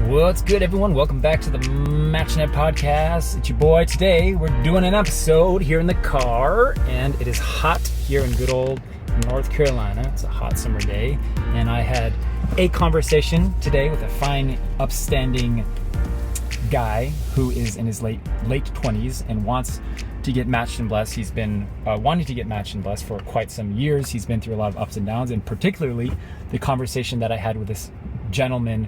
What's good, everyone? Welcome back to the MatchNet Podcast. It's your boy. Today, we're doing an episode here in the car, and it is hot here in good old North Carolina. It's a hot summer day, and I had a conversation today with a fine, upstanding guy who is in his late 20s and wants to get matched and blessed. He's been wanting to get matched and blessed for quite some years. He's been through a lot of ups and downs, and particularly the conversation that I had with this gentleman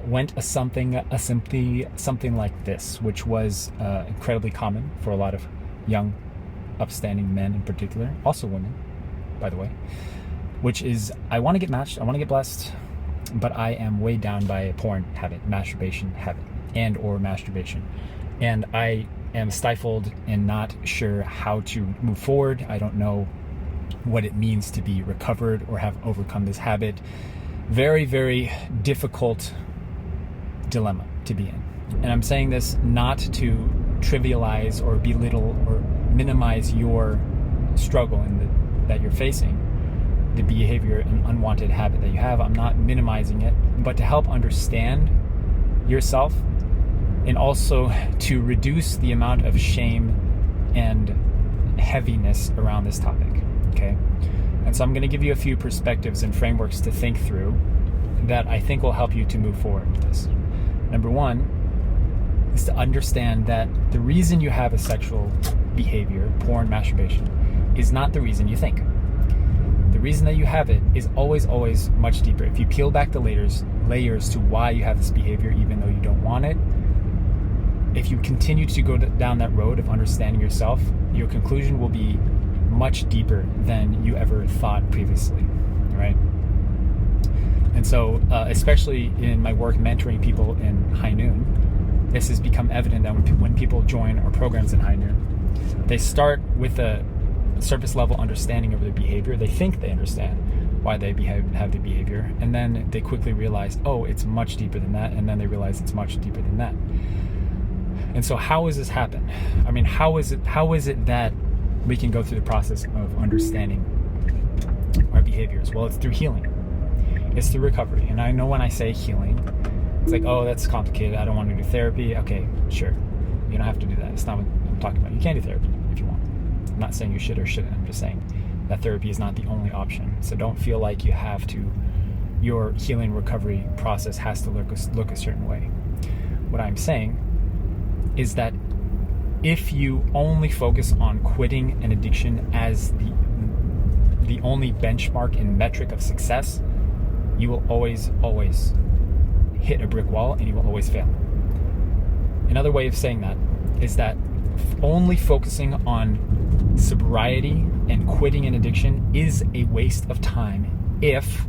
went simply something like this, which was incredibly common for a lot of young, upstanding men in particular, also women, by the way, which is, I want to get matched, I want to get blessed, but I am weighed down by a porn habit, masturbation habit, or masturbation. And I am stifled and not sure how to move forward. I don't know what it means to be recovered or have overcome this habit. Very, very difficult dilemma to be in. And I'm saying this not to trivialize or belittle or minimize your struggle that you're facing, the behavior and unwanted habit that you have. I'm not minimizing it, but to help understand yourself and also to reduce the amount of shame and heaviness around this topic, okay? And so I'm going to give you a few perspectives and frameworks to think through that I think will help you to move forward with this. Number one is to understand that the reason you have a sexual behavior, porn, masturbation, is not the reason you think. The reason that you have it is always, always much deeper. If you peel back the layers to why you have this behavior, even though you don't want it, if you continue to go down that road of understanding yourself, your conclusion will be much deeper than you ever thought previously, right? And so, especially in my work mentoring people in High Noon, this has become evident that when people join our programs in High Noon, they start with a surface level understanding of their behavior. They think they understand why they have the behavior, and then they quickly realize, oh, it's much deeper than that, and then they realize it's much deeper than that. And so how has this happened? I mean, how is it that we can go through the process of understanding our behaviors? Well, it's through healing. It's through recovery. And I know when I say healing, it's like, oh, that's complicated. I don't want to do therapy. Okay, sure. You don't have to do that. It's not what I'm talking about. You can do therapy if you want. I'm not saying you should or shouldn't. I'm just saying that therapy is not the only option. So don't feel like you have to, your healing recovery process has to look a certain way. What I'm saying is that if you only focus on quitting an addiction as the only benchmark and metric of success, you will always hit a brick wall and you will always fail. Another way of saying that is that only focusing on sobriety and quitting an addiction is a waste of time if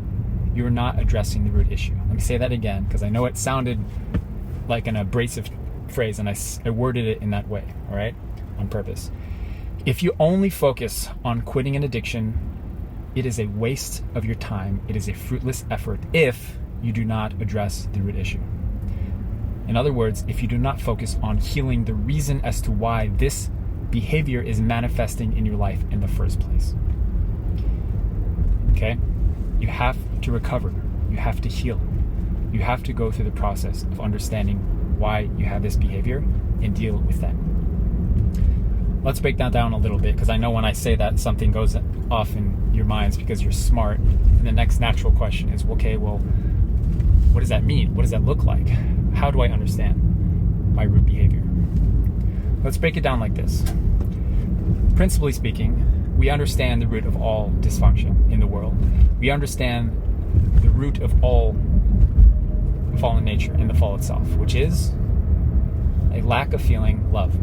you're not addressing the root issue. Let me say that again, because I know it sounded like an abrasive phrase and I worded it in that way, all right, on purpose. If you only focus on quitting an addiction, it is a waste of your time. It is a fruitless effort if you do not address the root issue. In other words, if you do not focus on healing the reason as to why this behavior is manifesting in your life in the first place. Okay? You have to recover. You have to heal. You have to go through the process of understanding why you have this behavior and deal with that. Let's break that down a little bit, because I know when I say that, something goes off in your minds because you're smart. And the next natural question is, okay, well, what does that mean? What does that look like? How do I understand my root behavior? Let's break it down like this. Principally speaking, we understand the root of all dysfunction in the world. We understand the root of all fallen nature and the fall itself, which is a lack of feeling love.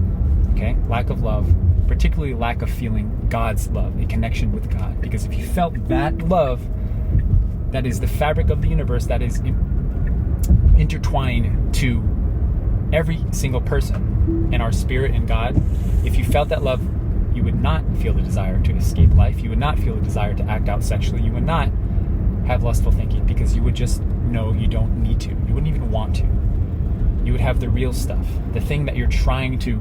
Okay? Lack of love, particularly lack of feeling God's love, a connection with God. Because if you felt that love, that is the fabric of the universe, that is intertwined to every single person and our spirit and God, if you felt that love, you would not feel the desire to escape life. You would not feel the desire to act out sexually. You would not have lustful thinking, because you would just know you don't need to. You wouldn't even want to. You would have the real stuff, the thing that you're trying to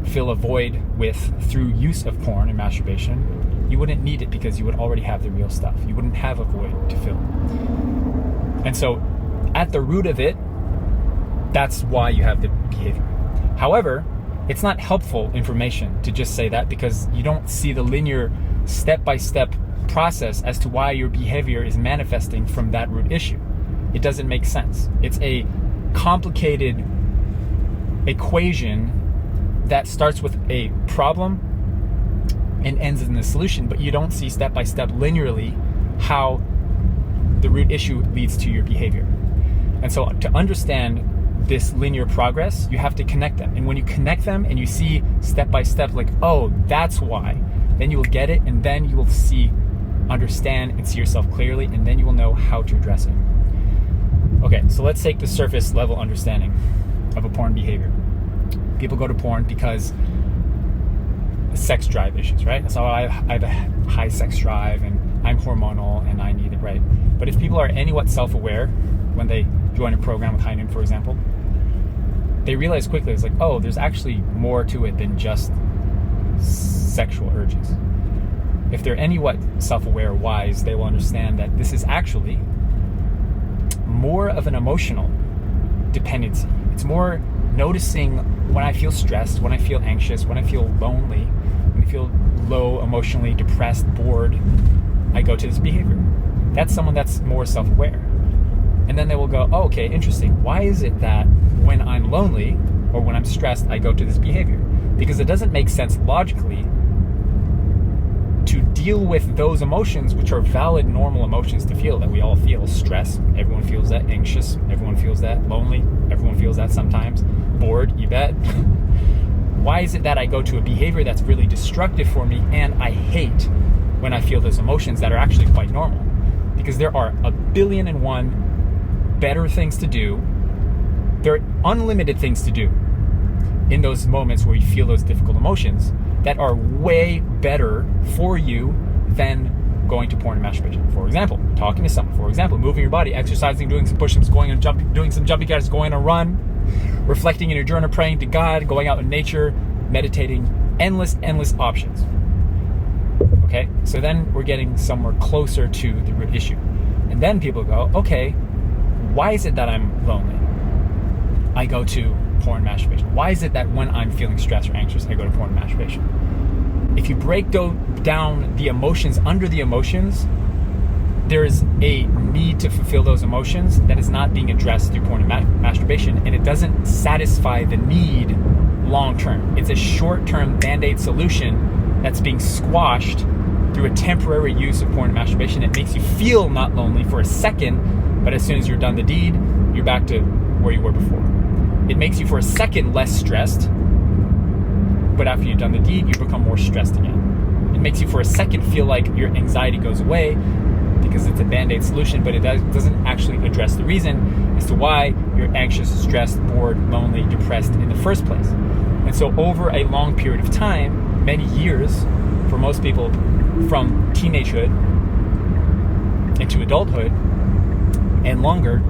fill a void with through use of porn and masturbation. You wouldn't need it because you would already have the real stuff. You wouldn't have a void to fill. And so at the root of it That's why you have the behavior. However, it's not helpful information to just say that, because you don't see the linear step-by-step process as to why your behavior is manifesting from that root issue. It doesn't make sense. It's a complicated equation that starts with a problem and ends in the solution, but you don't see step-by-step linearly how the root issue leads to your behavior. And so to understand this linear progress, you have to connect them. And when you connect them and you see step-by-step, like, oh, that's why, then you will get it, and then you will understand and see yourself clearly, and then you will know how to address it. Okay, so let's take the surface level understanding of a porn behavior. People go to porn because sex drive issues, right? So I have a high sex drive and I'm hormonal and I need it, right? But if people are anywhat self-aware when they join a program with High Noon, for example, they realize quickly, it's like, oh, there's actually more to it than just sexual urges. If they're anywhat self-aware or wise, they will understand that this is actually more of an emotional dependency. It's more noticing when I feel stressed, when I feel anxious, when I feel lonely, when I feel low, emotionally depressed, bored, I go to this behavior. That's someone that's more self-aware. And then they will go, oh, okay, interesting. Why is it that when I'm lonely or when I'm stressed, I go to this behavior? Because it doesn't make sense logically to deal with those emotions, which are valid, normal emotions to feel, that we all feel. Stress, everyone feels that. Anxious, everyone feels that. Lonely, everyone feels that sometimes. Bored, you bet. Why is it that I go to a behavior that's really destructive for me, and I hate when I feel those emotions that are actually quite normal? Because there are 1,000,000,001 better things to do. There are unlimited things to do in those moments where you feel those difficult emotions that are way better for you than going to porn and masturbation. For example, talking to someone. For example, moving your body, exercising, doing some push-ups, doing some jumping jacks, going on a run, reflecting in your journal, praying to God, going out in nature, meditating. Endless options. Okay, so then we're getting somewhere closer to the root issue. And then people go, okay, why is it that I'm lonely? I go to porn and masturbation. Why is it that when I'm feeling stressed or anxious, I go to porn and masturbation? If you break down the emotions under the emotions, there is a need to fulfill those emotions that is not being addressed through porn and masturbation, and it doesn't satisfy the need long term. It's a short-term band-aid solution that's being squashed through a temporary use of porn and masturbation. It makes you feel not lonely for a second, but as soon as you're done the deed, you're back to where you were before. It makes you for a second less stressed, but after you've done the deed, you become more stressed again. It makes you for a second feel like your anxiety goes away because it's a band-aid solution, but it doesn't actually address the reason as to why you're anxious, stressed, bored, lonely, depressed in the first place. And so over a long period of time, many years, for most people from teenagehood into adulthood and longer,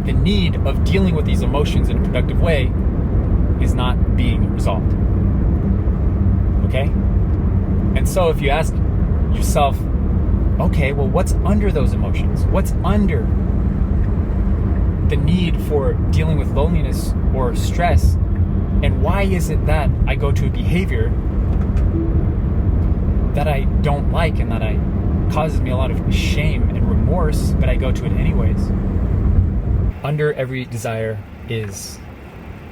the need of dealing with these emotions in a productive way is not being resolved. Okay? And so if you ask yourself, okay, well, what's under those emotions? What's under the need for dealing with loneliness or stress? And why is it that I go to a behavior that I don't like and that causes me a lot of shame and remorse, but I go to it anyways? Under every desire is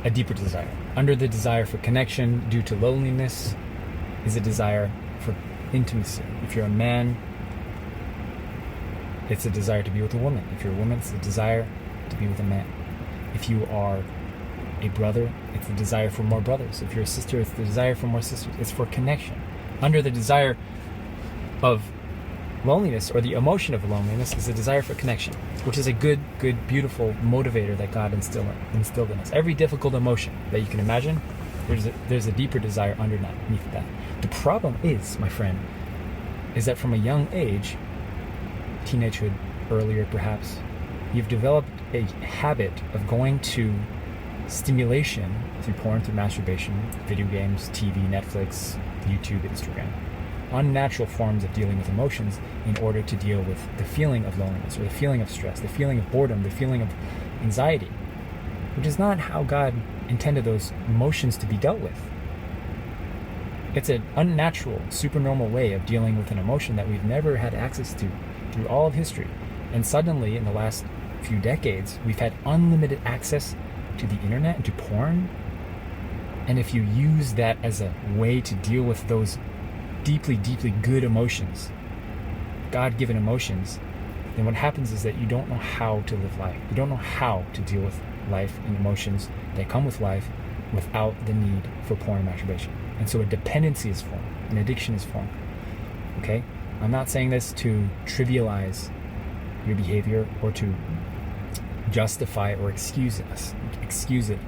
a deeper desire. Under the desire for connection due to loneliness is a desire for intimacy. If you're a man, it's a desire to be with a woman. If you're a woman, it's a desire to be with a man. If you are a brother, it's the desire for more brothers. If you're a sister, it's the desire for more sisters. It's for connection. Under the desire of loneliness, or the emotion of loneliness, is a desire for connection, which is a good, beautiful motivator that God instilled in us. Every difficult emotion that you can imagine, there's a deeper desire underneath that. The problem is, my friend, is that from a young age, teenagehood, earlier perhaps, you've developed a habit of going to stimulation through porn, through masturbation, video games, TV, Netflix, YouTube, Instagram. Unnatural forms of dealing with emotions in order to deal with the feeling of loneliness, or the feeling of stress, the feeling of boredom, the feeling of anxiety. which is not how God intended those emotions to be dealt with. It's an unnatural, supernormal way of dealing with an emotion that we've never had access to through all of history. And suddenly, in the last few decades, we've had unlimited access to the internet and to porn. And if you use that as a way to deal with those deeply, deeply good emotions, God-given emotions, then what happens is that you don't know how to live life. You don't know how to deal with life and emotions that come with life without the need for porn and masturbation. And so a dependency is formed, an addiction is formed. Okay? I'm not saying this to trivialize your behavior or to justify or excuse it.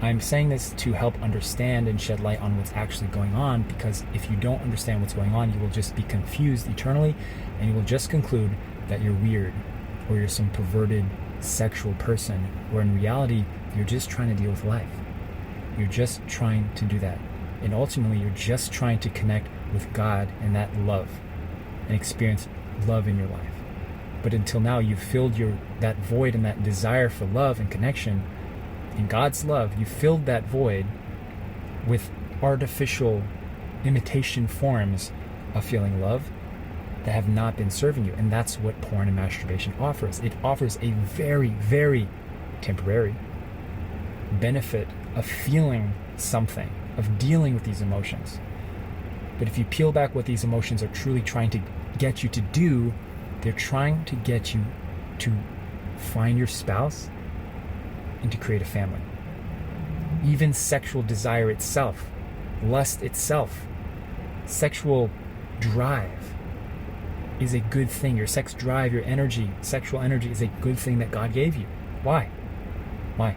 I'm saying this to help understand and shed light on what's actually going on, because if you don't understand what's going on, you will just be confused eternally, and you will just conclude that you're weird or you're some perverted sexual person, where in reality, you're just trying to deal with life. You're just trying to do that. And ultimately, you're just trying to connect with God and that love and experience love in your life. But until now, you've filled that void and that desire for love and connection in God's love. You filled that void with artificial imitation forms of feeling love that have not been serving you. And that's what porn and masturbation offers. It offers a very, very temporary benefit of feeling something, of dealing with these emotions. But if you peel back what these emotions are truly trying to get you to do, they're trying to get you to find your spouse and to create a family. Even sexual desire itself, lust itself, sexual drive is a good thing. Your sex drive, your energy, sexual energy is a good thing that God gave you. Why? Why?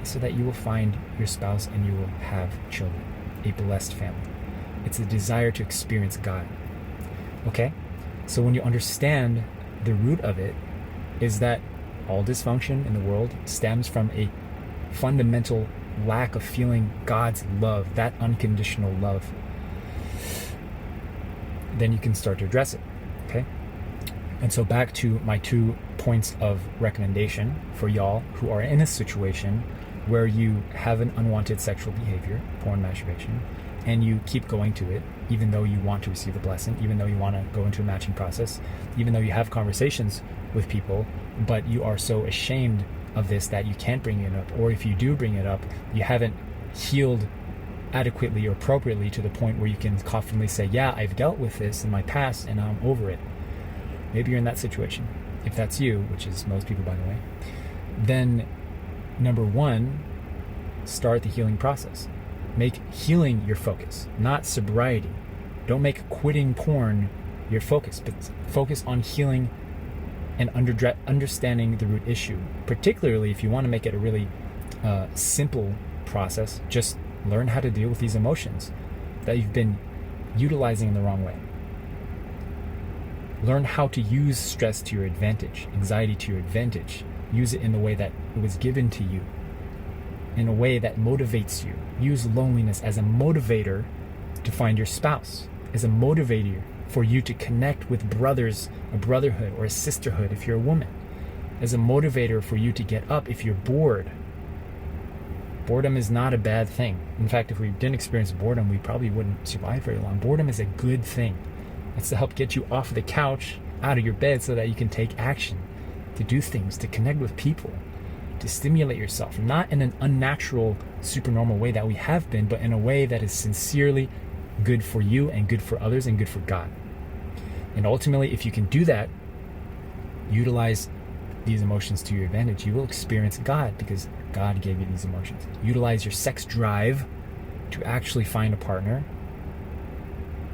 So that you will find your spouse and you will have children, a blessed family. It's a desire to experience God. Okay? So when you understand the root of it is that all dysfunction in the world stems from a fundamental lack of feeling God's love, that unconditional love, then you can start to address it. Okay? And so back to my 2 points of recommendation for y'all who are in a situation where you have an unwanted sexual behavior, porn, masturbation, and you keep going to it, even though you want to receive the blessing, even though you want to go into a matching process, even though you have conversations with people, but you are so ashamed of this that you can't bring it up, or if you do bring it up, you haven't healed adequately or appropriately to the point where you can confidently say, yeah, I've dealt with this in my past and I'm over it. Maybe you're in that situation. If that's you, which is most people, by the way, then number 1, start the healing process. Make healing your focus, not sobriety. Don't make quitting porn your focus, but focus on healing and understanding the root issue. Particularly if you want to make it a really simple process, just learn how to deal with these emotions that you've been utilizing in the wrong way. Learn how to use stress to your advantage, anxiety to your advantage. Use it in the way that it was given to you, in a way that motivates you. Use loneliness as a motivator to find your spouse, as a motivator for you to connect with brothers, a brotherhood or a sisterhood if you're a woman, as a motivator for you to get up if you're bored. Boredom is not a bad thing. In fact, if we didn't experience boredom, we probably wouldn't survive very long. Boredom is a good thing. It's to help get you off of the couch, out of your bed, so that you can take action, to do things, to connect with people, to stimulate yourself, not in an unnatural, supernormal way that we have been, but in a way that is sincerely good for you and good for others and good for God. And ultimately, if you can do that, utilize these emotions to your advantage, you will experience God because God gave you these emotions. Utilize your sex drive to actually find a partner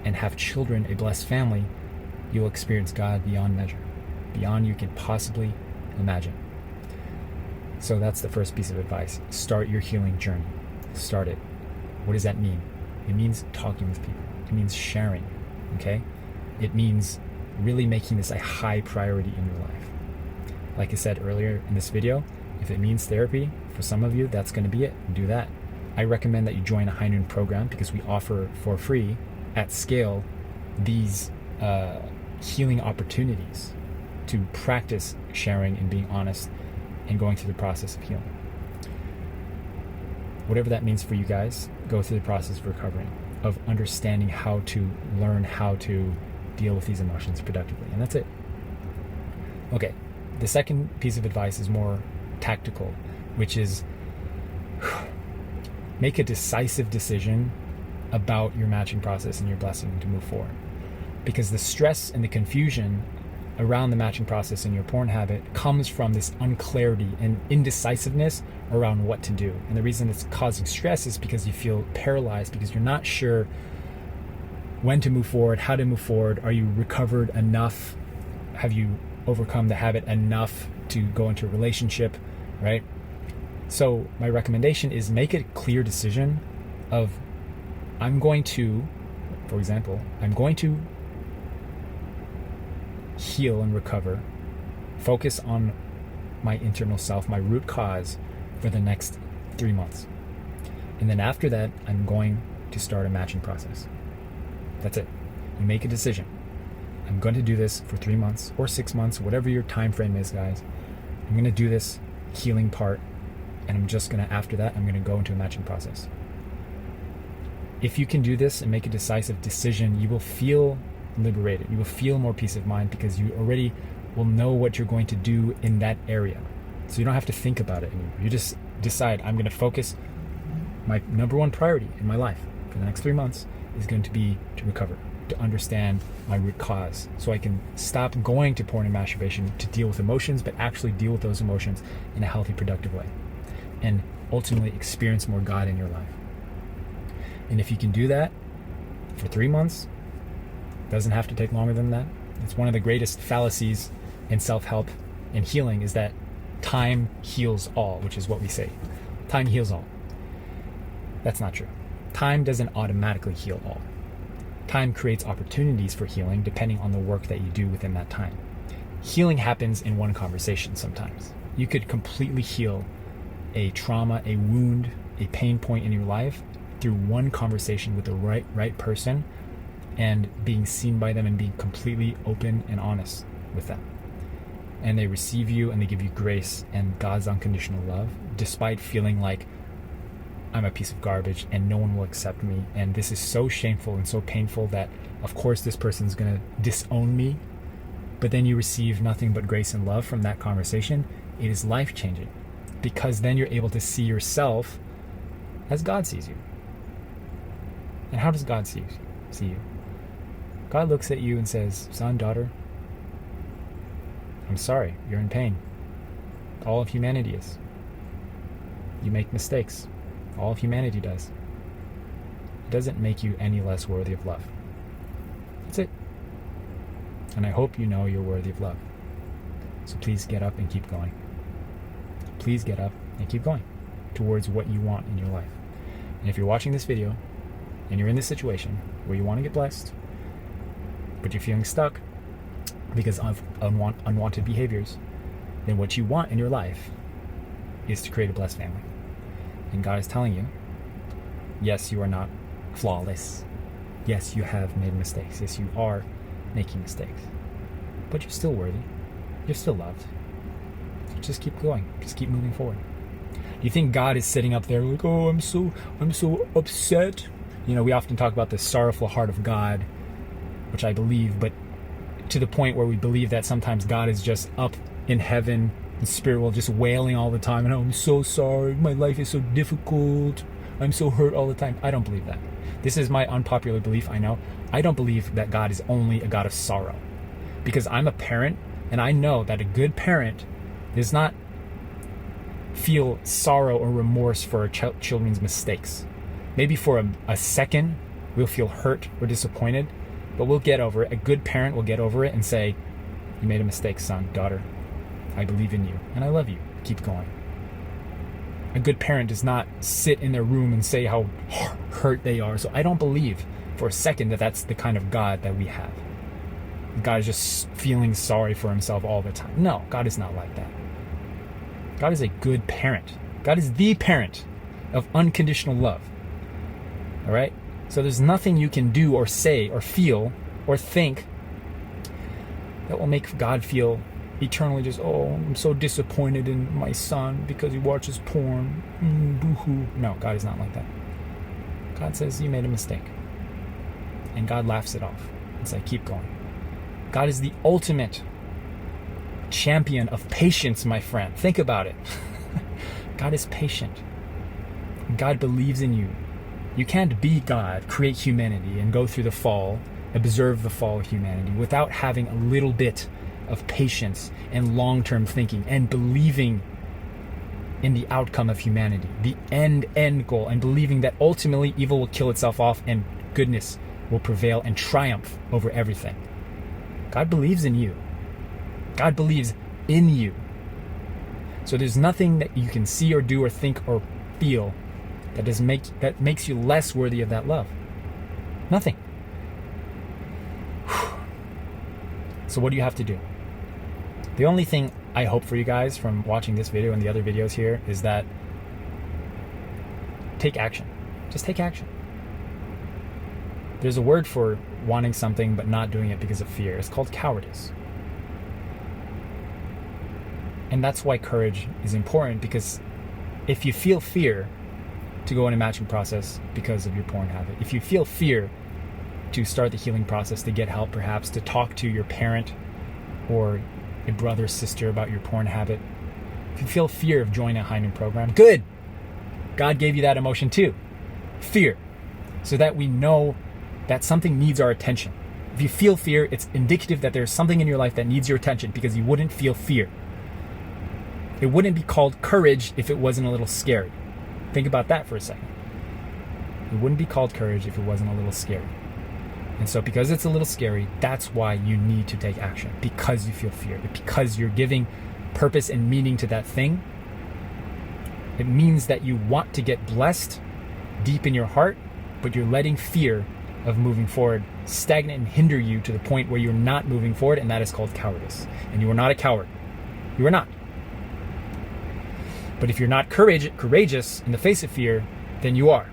and have children, a blessed family. You'll experience God beyond measure, beyond you can possibly imagine. So that's the first piece of advice. Start your healing journey. Start it. What does that mean? It means talking with people. It means sharing, okay? It means really making this a high priority in your life. Like I said earlier in this video, if it means therapy, for some of you, that's going to be it. Do that. I recommend that you join a High Noon program because we offer for free, at scale, these healing opportunities to practice sharing and being honest and going through the process of healing. whatever that means for you guys, go through the process of recovering, of understanding how to learn how to deal with these emotions productively. And that's it. Okay, the second piece of advice is more tactical, which is make a decisive decision about your matching process and your blessing to move forward. Because the stress and the confusion around the matching process and your porn habit comes from this unclarity and indecisiveness around what to do. And the reason it's causing stress is because you feel paralyzed, because you're not sure when to move forward, how to move forward. Are you recovered enough? Have you overcome the habit enough to go into a relationship, right? So my recommendation is make a clear decision of, I'm going to heal and recover, focus on my internal self, my root cause for the next 3 months. And then after that, I'm going to start a matching process. That's it. You make a decision. I'm going to do this for 3 months or 6 months, whatever your time frame is, guys. I'm going to do this healing part, and I'm just going to, after that, I'm going to go into a matching process. If you can do this and make a decisive decision, you will feel liberated. You will feel more peace of mind because you already will know what you're going to do in that area. So you don't have to think about it anymore. You just decide, I'm going to focus, my number one priority in my life for the next 3 months is going to be to recover, to understand my root cause, so I can stop going to porn and masturbation to deal with emotions, but actually deal with those emotions in a healthy, productive way, and ultimately experience more God in your life. And if you can do that for 3 months, doesn't have to take longer than that. It's one of the greatest fallacies in self-help and healing, is that time heals all, which is what we say. Time heals all. That's not true. Time doesn't automatically heal all. Time creates opportunities for healing depending on the work that you do within that time. Healing happens in one conversation sometimes. You could completely heal a trauma, a wound, a pain point in your life through one conversation with the right person, and being seen by them and being completely open and honest with them. And they receive you and they give you grace and God's unconditional love, despite feeling like I'm a piece of garbage and no one will accept me. And this is so shameful and so painful that, of course, this person's going to disown me. But then you receive nothing but grace and love from that conversation. It is life-changing, because then you're able to see yourself as God sees you. And how does God see you? God looks at you and says, son, daughter, I'm sorry, you're in pain. All of humanity is. You make mistakes. All of humanity does. It doesn't make you any less worthy of love. That's it. And I hope you know you're worthy of love. So please get up and keep going. Please get up and keep going towards what you want in your life. And if you're watching this video and you're in this situation where you want to get blessed, but you're feeling stuck because of unwanted behaviors, then what you want in your life is to create a blessed family. And God is telling you, yes, you are not flawless. Yes, you have made mistakes. Yes, you are making mistakes. But you're still worthy. You're still loved. Just keep going. Just keep moving forward. Do you think God is sitting up there like, oh, I'm so upset? You know, we often talk about the sorrowful heart of God, which I believe, but to the point where we believe that sometimes God is just up in heaven in spirit world, just wailing all the time, and I'm so sorry, my life is so difficult, I'm so hurt all the time. I don't believe that. This is my unpopular belief, I know. I don't believe that God is only a God of sorrow, because I'm a parent, and I know that a good parent does not feel sorrow or remorse for children's mistakes. Maybe for a second, we'll feel hurt or disappointed, but we'll get over it. A good parent will get over it and say, you made a mistake, son, daughter. I believe in you, and I love you. Keep going. A good parent does not sit in their room and say how hurt they are. So I don't believe for a second that that's the kind of God that we have. God is just feeling sorry for himself all the time. No, God is not like that. God is a good parent. God is the parent of unconditional love. All right? So there's nothing you can do or say or feel or think that will make God feel eternally just, oh, I'm so disappointed in my son because he watches porn. Boo-hoo. No, God is not like that. God says you made a mistake. And God laughs it off. It's like, keep going. God is the ultimate champion of patience, my friend. Think about it. God is patient. God believes in you. You can't be God, create humanity, and go through the fall, observe the fall of humanity without having a little bit of patience and long-term thinking and believing in the outcome of humanity, the end goal, and believing that ultimately evil will kill itself off and goodness will prevail and triumph over everything. God believes in you. God believes in you. So there's nothing that you can see or do or think or feel that makes you less worthy of that love. Nothing. So what do you have to do? The only thing I hope for you guys from watching this video and the other videos here is that take action. Just take action. There's a word for wanting something but not doing it because of fear. It's called cowardice. And that's why courage is important, because if you feel fear to go in a matching process because of your porn habit, if you feel fear to start the healing process, to get help perhaps, to talk to your parent or a brother or sister about your porn habit, if you feel fear of joining a High Noon program, good. God gave you that emotion too. Fear. So that we know that something needs our attention. If you feel fear, it's indicative that there's something in your life that needs your attention, because you wouldn't feel fear. It wouldn't be called courage if it wasn't a little scary. Think about that for a second. It wouldn't be called courage if it wasn't a little scary. And so because it's a little scary, that's why you need to take action, because you feel fear, because you're giving purpose and meaning to that thing. It means that you want to get blessed deep in your heart, but you're letting fear of moving forward stagnate and hinder you to the point where you're not moving forward, and that is called cowardice. And you are not a coward. You are not. But if you're not courageous in the face of fear, then you are.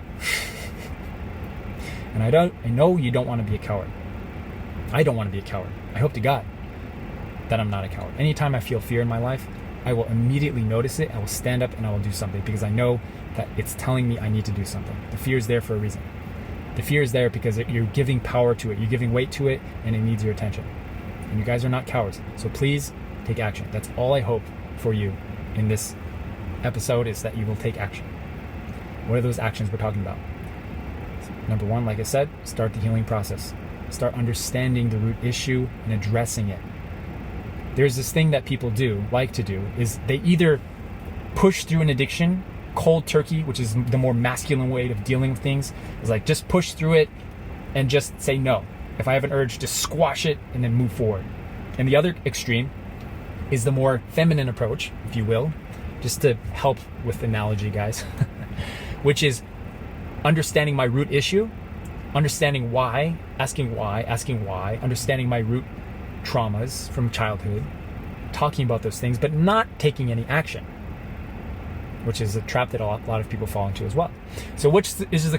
And I know you don't want to be a coward. I don't want to be a coward. I hope to God that I'm not a coward. Anytime I feel fear in my life, I will immediately notice it. I will stand up and I will do something, because I know that it's telling me I need to do something. The fear is there for a reason. The fear is there because you're giving power to it. You're giving weight to it, and it needs your attention. And you guys are not cowards. So please take action. That's all I hope for you in this episode, is that you will take action. What are those actions we're talking about? Number one, like I said, start the healing process. Start understanding the root issue and addressing it. There's this thing that people like to do, is they either push through an addiction, cold turkey, which is the more masculine way of dealing with things. It's like, just push through it and just say no. If I have an urge, just squash it and then move forward. And the other extreme is the more feminine approach, if you will, just to help with analogy, guys, which is understanding my root issue, understanding why, asking why, understanding my root traumas from childhood, talking about those things, but not taking any action, which is a trap that a lot of people fall into as well. So which is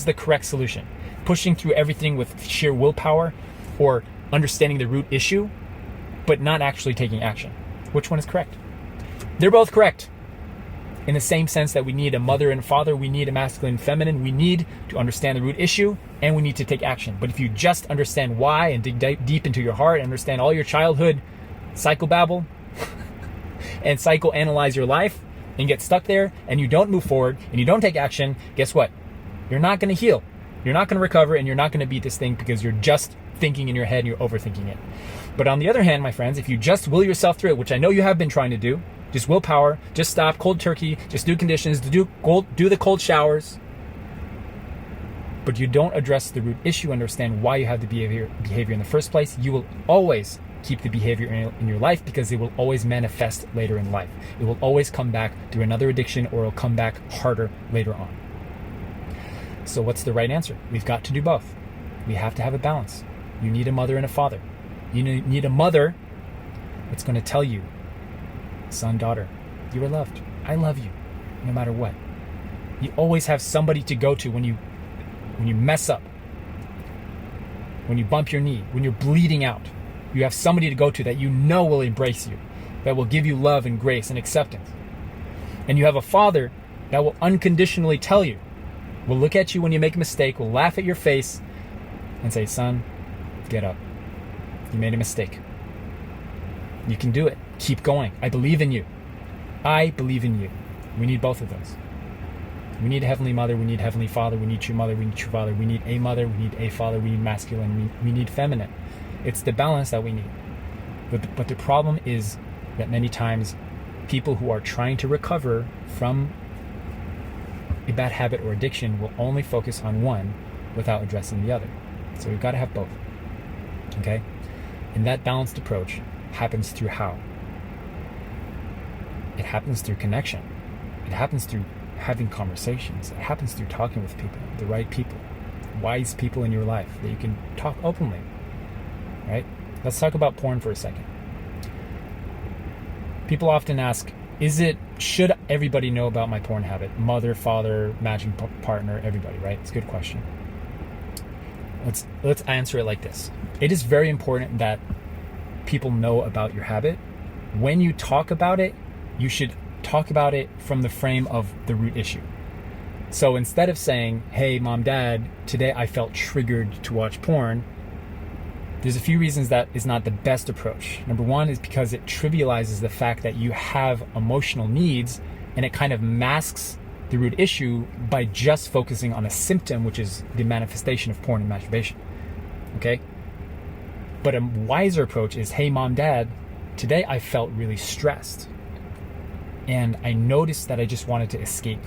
the correct solution? Pushing through everything with sheer willpower, or understanding the root issue, but not actually taking action? Which one is correct? They're both correct. In the same sense that we need a mother and father, we need a masculine and feminine, we need to understand the root issue, and we need to take action. But if you just understand why and dig deep into your heart and understand all your childhood psychobabble and psychoanalyze your life and get stuck there, and you don't move forward and you don't take action, guess what? You're not going to heal. You're not going to recover, and you're not going to beat this thing, because you're just thinking in your head and you're overthinking it. But on the other hand, my friends, if you just will yourself through it, which I know you have been trying to do, just willpower, just stop cold turkey, just do conditions, do the cold showers, but you don't address the root issue, understand why you have the behavior in the first place, you will always keep the behavior in your life, because it will always manifest later in life. It will always come back through another addiction, or it'll come back harder later on. So what's the right answer? We've got to do both. We have to have a balance. You need a mother and a father. You need a mother that's going to tell you, son, daughter, you are loved. I love you, no matter what. You always have somebody to go to when you mess up, when you bump your knee, when you're bleeding out. You have somebody to go to that you know will embrace you, that will give you love and grace and acceptance. And you have a father that will unconditionally tell you, will look at you when you make a mistake, will laugh at your face and say, son, get up. You made a mistake. You can do it. Keep going. I believe in you. I believe in you. We need both of those. We need a Heavenly Mother. We need Heavenly Father. We need True Mother. We need True Father. We need a Mother. We need a Father. We need masculine. We need feminine. It's the balance that we need. But the problem is that many times people who are trying to recover from a bad habit or addiction will only focus on one without addressing the other. So we've got to have both. Okay? And that balanced approach happens through how? It happens through connection. It happens through having conversations. It happens through talking with people, the right people, wise people in your life that you can talk openly. Right? Let's talk about porn for a second. People often ask, should everybody know about my porn habit? Mother, father, matching partner, everybody, right? It's a good question. Let's answer it like this. It is very important that people know about your habit. When you talk about it, you should talk about it from the frame of the root issue. So instead of saying, hey, mom, dad, today I felt triggered to watch porn, there's a few reasons that is not the best approach. Number one is because it trivializes the fact that you have emotional needs, and it kind of masks the root issue by just focusing on a symptom, which is the manifestation of porn and masturbation. Okay? But a wiser approach is, hey, mom, dad, today I felt really stressed. And I noticed that I just wanted to escape.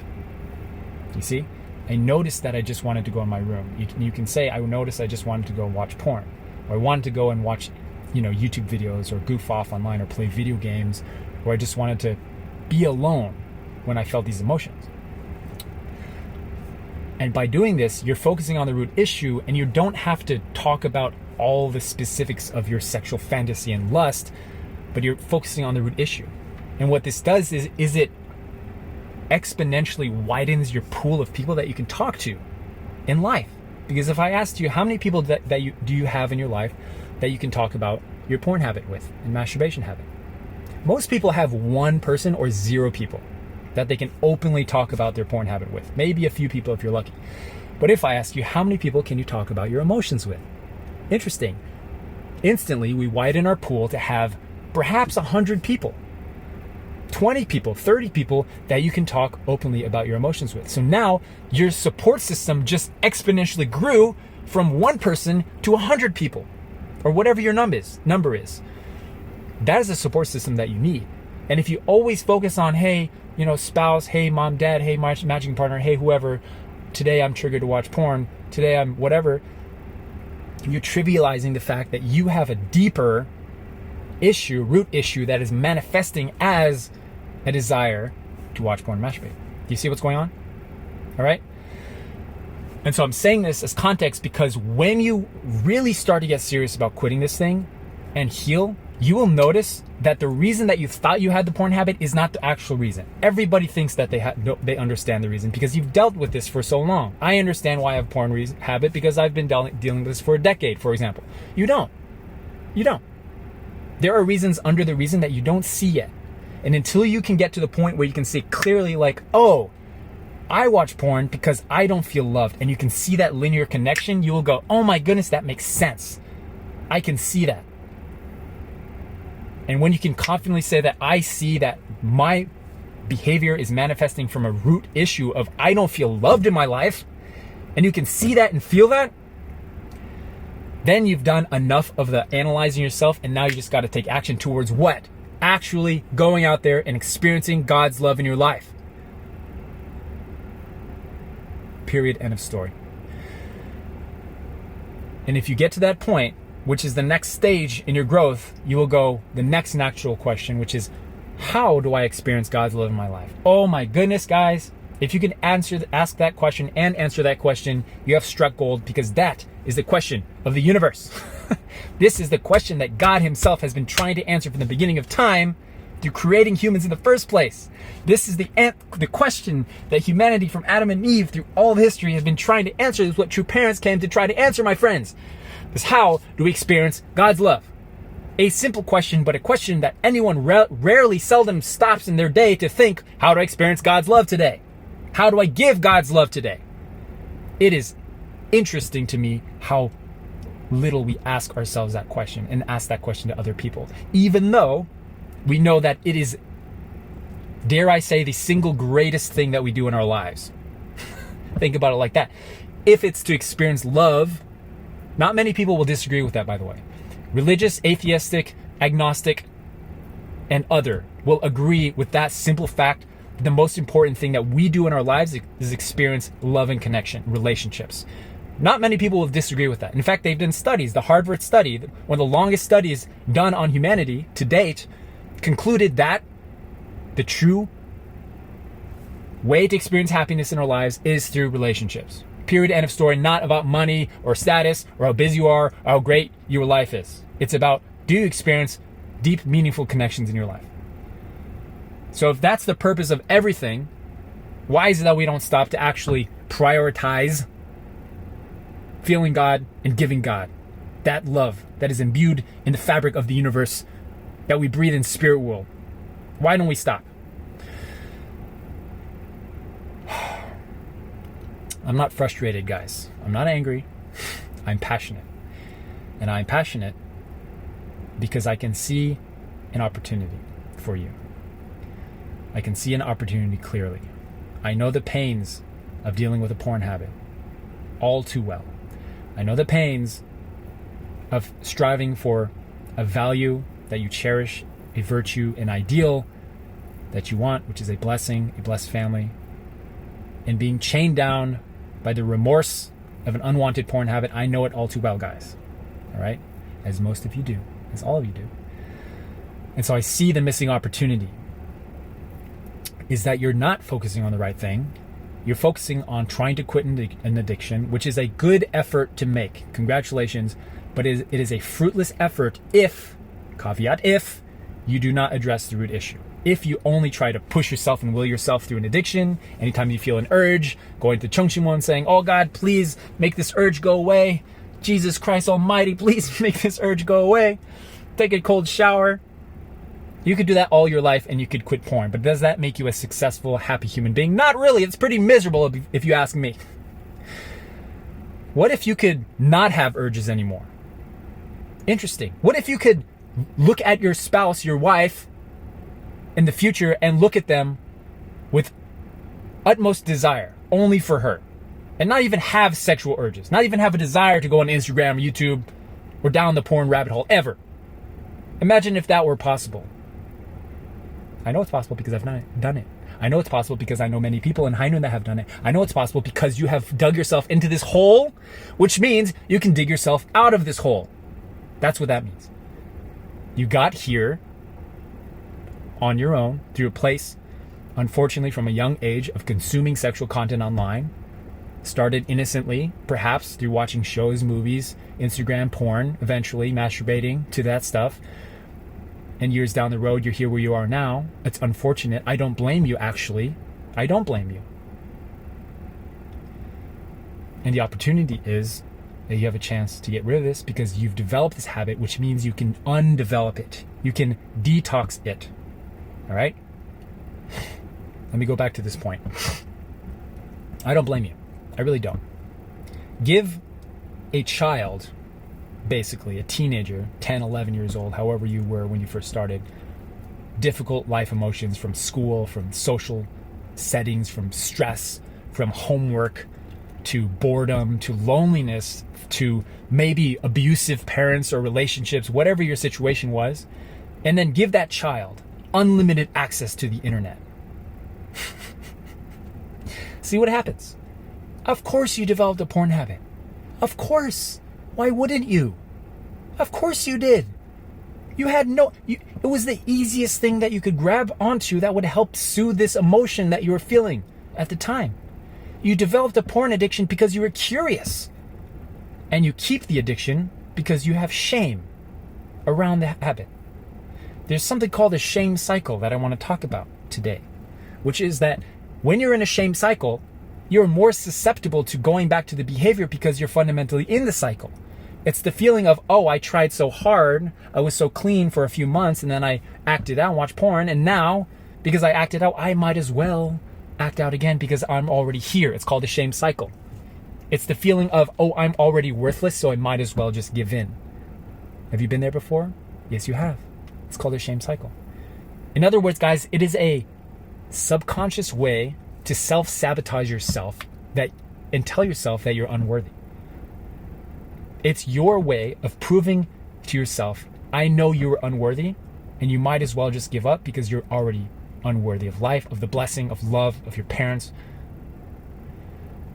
You see? I noticed that I just wanted to go in my room. You can say, I noticed I just wanted to go watch porn. Or I wanted to go and watch, YouTube videos or goof off online or play video games. Or I just wanted to be alone when I felt these emotions. And by doing this, you're focusing on the root issue, and you don't have to talk about all the specifics of your sexual fantasy and lust, but you're focusing on the root issue. And what this does is it exponentially widens your pool of people that you can talk to in life. Because if I asked you, how many people do you have in your life that you can talk about your porn habit with and masturbation habit? Most people have one person or zero people that they can openly talk about their porn habit with. Maybe a few people if you're lucky. But if I ask you, how many people can you talk about your emotions with? Interesting. Instantly, we widen our pool to have perhaps 100 people, 20 people, 30 people that you can talk openly about your emotions with. So now your support system just exponentially grew from one person to 100 people, or whatever your number is. That is a support system that you need. And if you always focus on, hey, spouse, hey, mom, dad, hey, matching partner, hey, whoever, today I'm triggered to watch porn, today I'm whatever, you're trivializing the fact that you have a deeper root issue that is manifesting as a desire to watch porn and masturbate. Do you see what's going on? All right? And so I'm saying this as context because when you really start to get serious about quitting this thing and heal, you will notice that the reason that you thought you had the porn habit is not the actual reason. Everybody thinks that they understand the reason because you've dealt with this for so long. I understand why I have a porn habit because I've been dealing with this for a decade, for example. You don't. There are reasons under the reason that you don't see yet. And until you can get to the point where you can see clearly like, oh, I watch porn because I don't feel loved, and you can see that linear connection, you will go, oh my goodness, that makes sense. I can see that. And when you can confidently say that I see that my behavior is manifesting from a root issue of I don't feel loved in my life, and you can see that and feel that, then you've done enough of the analyzing yourself, and now you just got to take action towards what? Actually going out there and experiencing God's love in your life. Period. End of story. And if you get to that point, which is the next stage in your growth, you will go the next natural question, which is, how do I experience God's love in my life? Oh my goodness, guys. If you can ask that question and answer that question, you have struck gold, because that is the question of the universe. This is the question that God himself has been trying to answer from the beginning of time through creating humans in the first place. This is the question that humanity from Adam and Eve through all of history has been trying to answer. This is what true parents came to try to answer, my friends. Is how do we experience God's love? A simple question, but a question that anyone rarely, seldom stops in their day to think, how do I experience God's love today? How do I give God's love today? It is interesting to me how little we ask ourselves that question and ask that question to other people, even though we know that it is, dare I say, the single greatest thing that we do in our lives. Think about it like that. If it's to experience love, not many people will disagree with that, by the way. Religious, atheistic, agnostic, and other will agree with that simple fact. The most important thing that we do in our lives is experience love and connection, relationships. Not many people will disagree with that. In fact, they've done studies. The Harvard study, one of the longest studies done on humanity to date, concluded that the true way to experience happiness in our lives is through relationships. Period, end of story. Not about money or status or how busy you are or how great your life is. It's about, do you experience deep, meaningful connections in your life? So if that's the purpose of everything, why is it that we don't stop to actually prioritize feeling God and giving God that love that is imbued in the fabric of the universe that we breathe in spirit world? Why don't we stop? I'm not frustrated, guys. I'm not angry. I'm passionate. And I'm passionate because I can see an opportunity for you. I can see an opportunity clearly. I know the pains of dealing with a porn habit all too well. I know the pains of striving for a value that you cherish, a virtue, an ideal that you want, which is a blessing, a blessed family, and being chained down by the remorse of an unwanted porn habit. I know it all too well, guys. All right? As most of you do, as all of you do. And so I see the missing opportunity is that you're not focusing on the right thing. You're focusing on trying to quit an addiction, which is a good effort to make. Congratulations. But it is a fruitless effort if, caveat, if you do not address the root issue. If you only try to push yourself and will yourself through an addiction, anytime you feel an urge, going to Chongqingwon saying, oh God, please make this urge go away. Jesus Christ Almighty, please make this urge go away. Take a cold shower. You could do that all your life and you could quit porn. But does that make you a successful, happy human being? Not really. It's pretty miserable if you ask me. What if you could not have urges anymore? Interesting. What if you could look at your spouse, your wife, in the future and look at them with utmost desire, only for her, and not even have sexual urges, not even have a desire to go on Instagram, YouTube, or down the porn rabbit hole ever? Imagine if that were possible. I know it's possible because I've done it. I know it's possible because I know many people in Hainan that have done it. I know it's possible because you have dug yourself into this hole, which means you can dig yourself out of this hole. That's what that means. You got here on your own through a place, unfortunately, from a young age of consuming sexual content online. Started innocently, perhaps through watching shows, movies, Instagram, porn, eventually masturbating to that stuff. And years down the road, you're here where you are now. It's unfortunate. I don't blame you, actually. I don't blame you. And the opportunity is that you have a chance to get rid of this because you've developed this habit, which means you can undevelop it. You can detox it. All right? Let me go back to this point. I don't blame you. I really don't. Give a child, basically a teenager, 10, 11 years old, however you were when you first started, difficult life emotions from school, from social settings, from stress, from homework, to boredom, to loneliness, to maybe abusive parents or relationships, whatever your situation was, and then give that child unlimited access to the internet. See what happens. Of course you developed a porn habit. Of course. Why wouldn't you? Of course you did. You had it was the easiest thing that you could grab onto that would help soothe this emotion that you were feeling at the time. You developed a porn addiction because you were curious. And you keep the addiction because you have shame around the habit. There's something called a shame cycle that I want to talk about today, which is that when you're in a shame cycle, you're more susceptible to going back to the behavior because you're fundamentally in the cycle. It's the feeling of, oh, I tried so hard, I was so clean for a few months, and then I acted out, watched porn, and now, because I acted out, I might as well act out again because I'm already here. It's called the shame cycle. It's the feeling of, oh, I'm already worthless, so I might as well just give in. Have you been there before? Yes, you have. It's called the shame cycle. In other words, guys, it is a subconscious way to self-sabotage yourself and tell yourself that you're unworthy. It's your way of proving to yourself, I know you were unworthy, and you might as well just give up because you're already unworthy of life, of the blessing, of love, of your parents.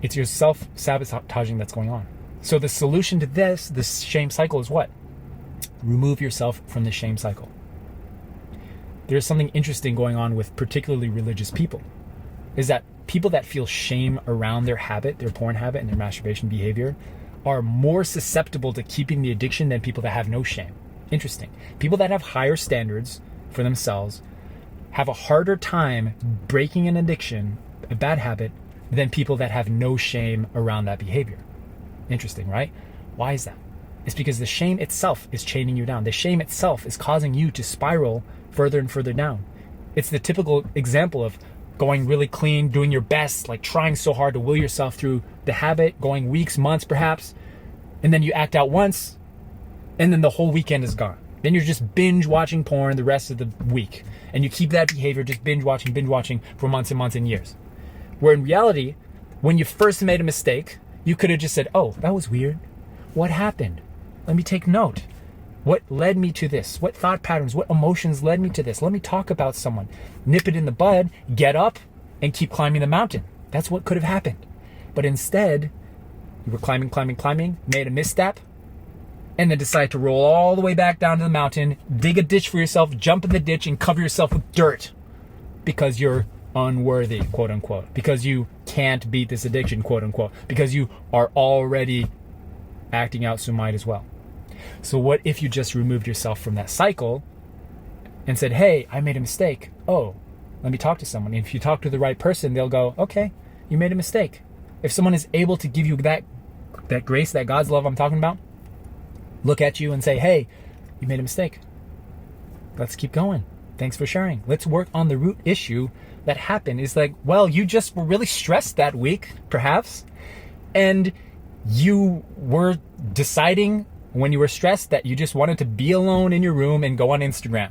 It's your self-sabotaging that's going on. So the solution to this shame cycle is what? Remove yourself from the shame cycle. There's something interesting going on with particularly religious people, is that people that feel shame around their habit, their porn habit, and their masturbation behavior are more susceptible to keeping the addiction than people that have no shame. Interesting. People that have higher standards for themselves have a harder time breaking an addiction, a bad habit, than people that have no shame around that behavior. Interesting, right? Why is that? It's because the shame itself is chaining you down. The shame itself is causing you to spiral further and further down. It's the typical example of going really clean, doing your best, like trying so hard to will yourself through the habit, going weeks, months perhaps, and then you act out once, and then the whole weekend is gone. Then you're just binge watching porn the rest of the week, and you keep that behavior just binge watching for months and months and years. Where in reality, when you first made a mistake, you could have just said, oh, that was weird. What happened? Let me take note. What led me to this? What thought patterns, what emotions led me to this? Let me talk about someone. Nip it in the bud, get up, and keep climbing the mountain. That's what could have happened. But instead, you were climbing, made a misstep, and then decide to roll all the way back down to the mountain, dig a ditch for yourself, jump in the ditch, and cover yourself with dirt because you're unworthy, quote unquote, because you can't beat this addiction, quote unquote, because you are already acting out, so might as well. So what if you just removed yourself from that cycle and said, hey, I made a mistake. Oh, let me talk to someone. And if you talk to the right person, they'll go, okay, you made a mistake. If someone is able to give you that grace, that God's love I'm talking about, look at you and say, hey, you made a mistake. Let's keep going. Thanks for sharing. Let's work on the root issue that happened. Is like, well, you just were really stressed that week, perhaps, and you were deciding when you were stressed that you just wanted to be alone in your room and go on Instagram.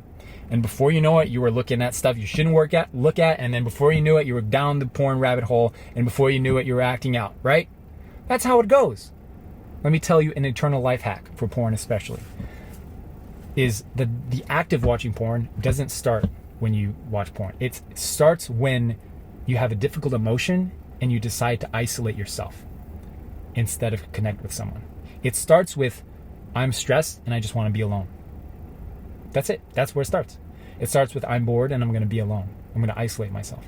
And before you know it, you were looking at stuff you shouldn't look at. And then before you knew it, you were down the porn rabbit hole. And before you knew it, you were acting out, right? That's how it goes. Let me tell you an eternal life hack for porn especially. Is the act of watching porn doesn't start when you watch porn. It starts when you have a difficult emotion and you decide to isolate yourself instead of connect with someone. It starts with, I'm stressed and I just want to be alone. That's it. That's where it starts. It starts with, I'm bored and I'm going to be alone. I'm going to isolate myself.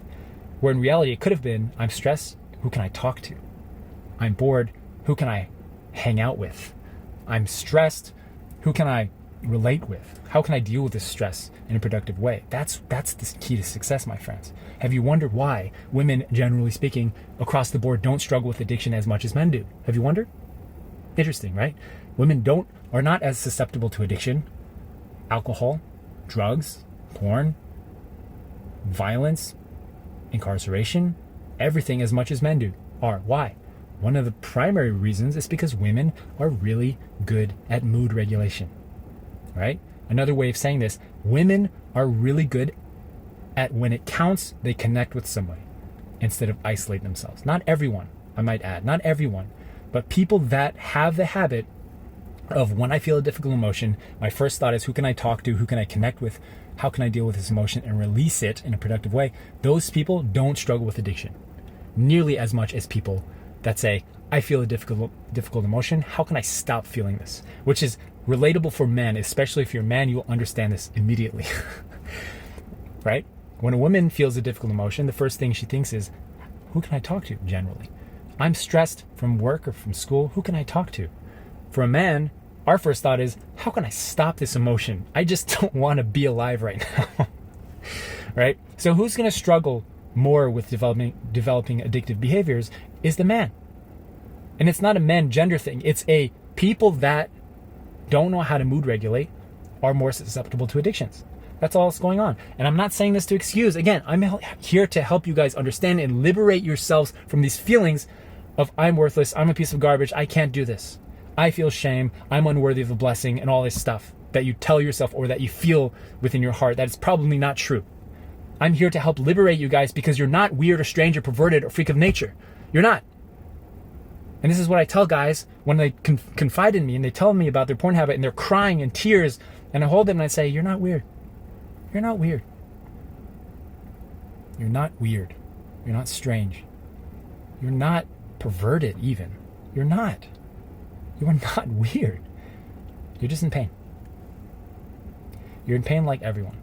Where in reality, it could have been, I'm stressed. Who can I talk to? I'm bored. Who can I hang out with? I'm stressed. Who can I relate with? How can I deal with this stress in a productive way? That's the key to success, my friends. Have you wondered why women, generally speaking, across the board, don't struggle with addiction as much as men do? Have you wondered? Interesting, right? Women are not as susceptible to addiction, alcohol, drugs, porn, violence, incarceration, everything as much as men are. Why? One of the primary reasons is because women are really good at mood regulation, right? Another way of saying this, women are really good at when it counts, they connect with somebody instead of isolate themselves. Not everyone, I might add, not everyone, but people that have the habit of when I feel a difficult emotion, my first thought is, who can I talk to? Who can I connect with? How can I deal with this emotion and release it in a productive way? Those people don't struggle with addiction nearly as much as people that say, I feel a difficult emotion. How can I stop feeling this? Which is relatable for men, especially if you're a man, you'll understand this immediately, right? When a woman feels a difficult emotion, the first thing she thinks is, who can I talk to generally? I'm stressed from work or from school. Who can I talk to? For a man, our first thought is, how can I stop this emotion? I just don't want to be alive right now, right? So who's going to struggle more with developing addictive behaviors is the man. And it's not a man gender thing. It's a people that don't know how to mood regulate are more susceptible to addictions. That's all that's going on. And I'm not saying this to excuse. Again, I'm here to help you guys understand and liberate yourselves from these feelings of I'm worthless, I'm a piece of garbage, I can't do this. I feel shame, I'm unworthy of a blessing, and all this stuff that you tell yourself or that you feel within your heart that is probably not true. I'm here to help liberate you guys because you're not weird or strange or perverted or freak of nature. You're not. And this is what I tell guys when they confide in me and they tell me about their porn habit and they're crying in tears, and I hold them and I say, you're not weird. You're not weird. You're not weird. You're not strange. You're not perverted even. You're not. You are not weird. You're just in pain. You're in pain like everyone.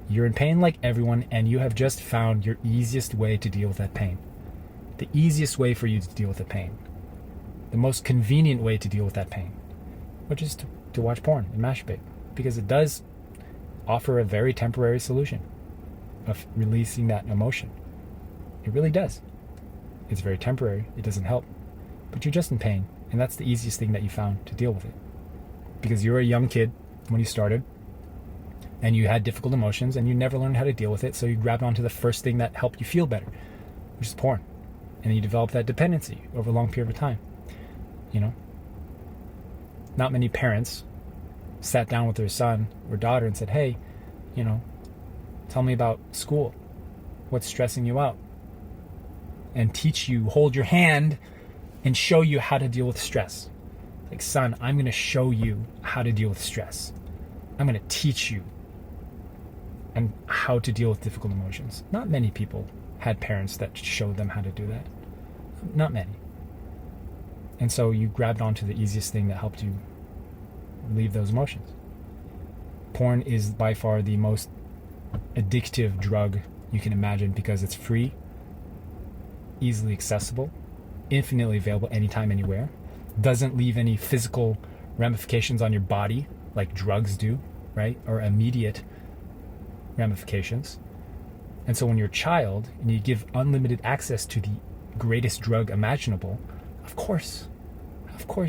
You're in pain like everyone, and you have just found your easiest way to deal with that pain. The easiest way for you to deal with the pain. The most convenient way to deal with that pain. Which is to watch porn and masturbate. Because it does offer a very temporary solution of releasing that emotion. It really does. It's very temporary. It doesn't help. But you're just in pain. And that's the easiest thing that you found to deal with it. Because you were a young kid when you started. And you had difficult emotions. And you never learned how to deal with it. So you grabbed onto the first thing that helped you feel better. Which is porn. And then you developed that dependency over a long period of time. You know? Not many parents sat down with their son or daughter and said, hey, you know, tell me about school. What's stressing you out? And teach you, hold your hand and show you how to deal with stress. Like, son, I'm going to show you how to deal with stress. I'm going to teach you and how to deal with difficult emotions. Not many people had parents that showed them how to do that. Not many. And so you grabbed onto the easiest thing that helped you relieve those emotions. Porn is by far the most addictive drug you can imagine because it's free, easily accessible, infinitely available anytime, anywhere. Doesn't leave any physical ramifications on your body like drugs do, right? Or immediate ramifications. And so when you're a child and you give unlimited access to the greatest drug imaginable, of course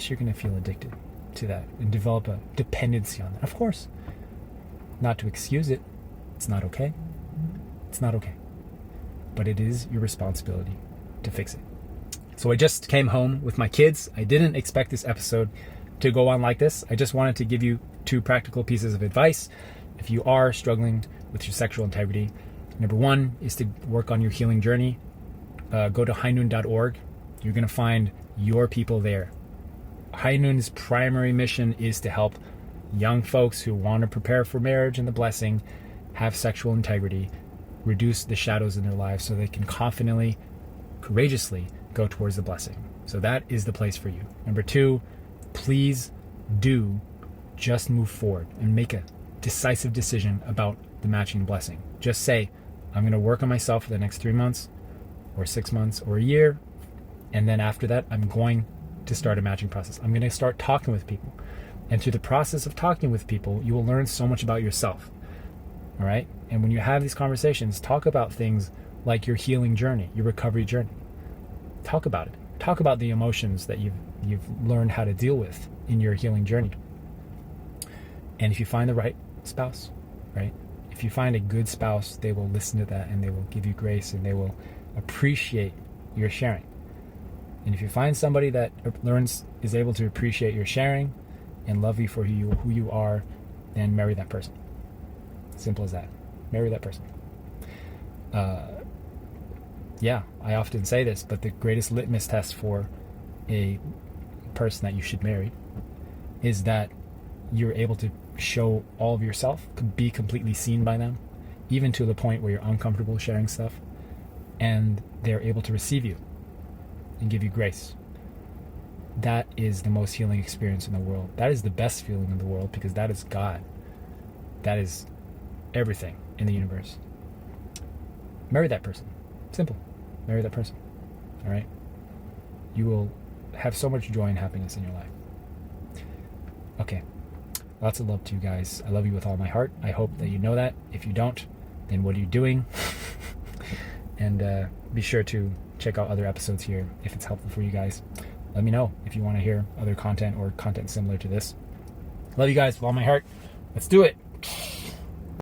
you're going to feel addicted to that and develop a dependency on that. Of course. Not to excuse it. It's not okay. It's not okay. But it is your responsibility to fix it. So I just came home with my kids. I didn't expect this episode to go on like this. I just wanted to give you 2 practical pieces of advice. If you are struggling with your sexual integrity, number 1 is to work on your healing journey. Go to highnoon.org. You're going to find your people there. High Noon's primary mission is to help young folks who want to prepare for marriage and the blessing, have sexual integrity, reduce the shadows in their lives so they can confidently, courageously go towards the blessing. So that is the place for you. Number 2, please do just move forward and make a decisive decision about the matching blessing. Just say, I'm going to work on myself for the next 3 months or 6 months or a year. And then after that, I'm going to start a matching process. I'm going to start talking with people. And through the process of talking with people, you will learn so much about yourself. All right? And when you have these conversations, talk about things like your healing journey, your recovery journey. Talk about it. Talk about the emotions that you've learned how to deal with in your healing journey. And if you find the right spouse, right? If you find a good spouse, they will listen to that and they will give you grace and they will appreciate your sharing. And if you find somebody that is able to appreciate your sharing and love you for who you are, then marry that person. Simple as that. Marry that person. Yeah, I often say this, but the greatest litmus test for a person that you should marry is that you're able to show all of yourself, be completely seen by them, even to the point where you're uncomfortable sharing stuff, and they're able to receive you and give you grace. That is the most healing experience in the world. That is the best feeling in the world because that is God. That is everything in the universe. Marry that person. Simple. Marry that person. All right? You will have so much joy and happiness in your life. Okay. Lots of love to you guys. I love you with all my heart. I hope that you know that. If you don't, then what are you doing? And be sure to check out other episodes here if it's helpful for you guys. Let me know if you want to hear other content or content similar to this. Love you guys with all my heart. Let's do it.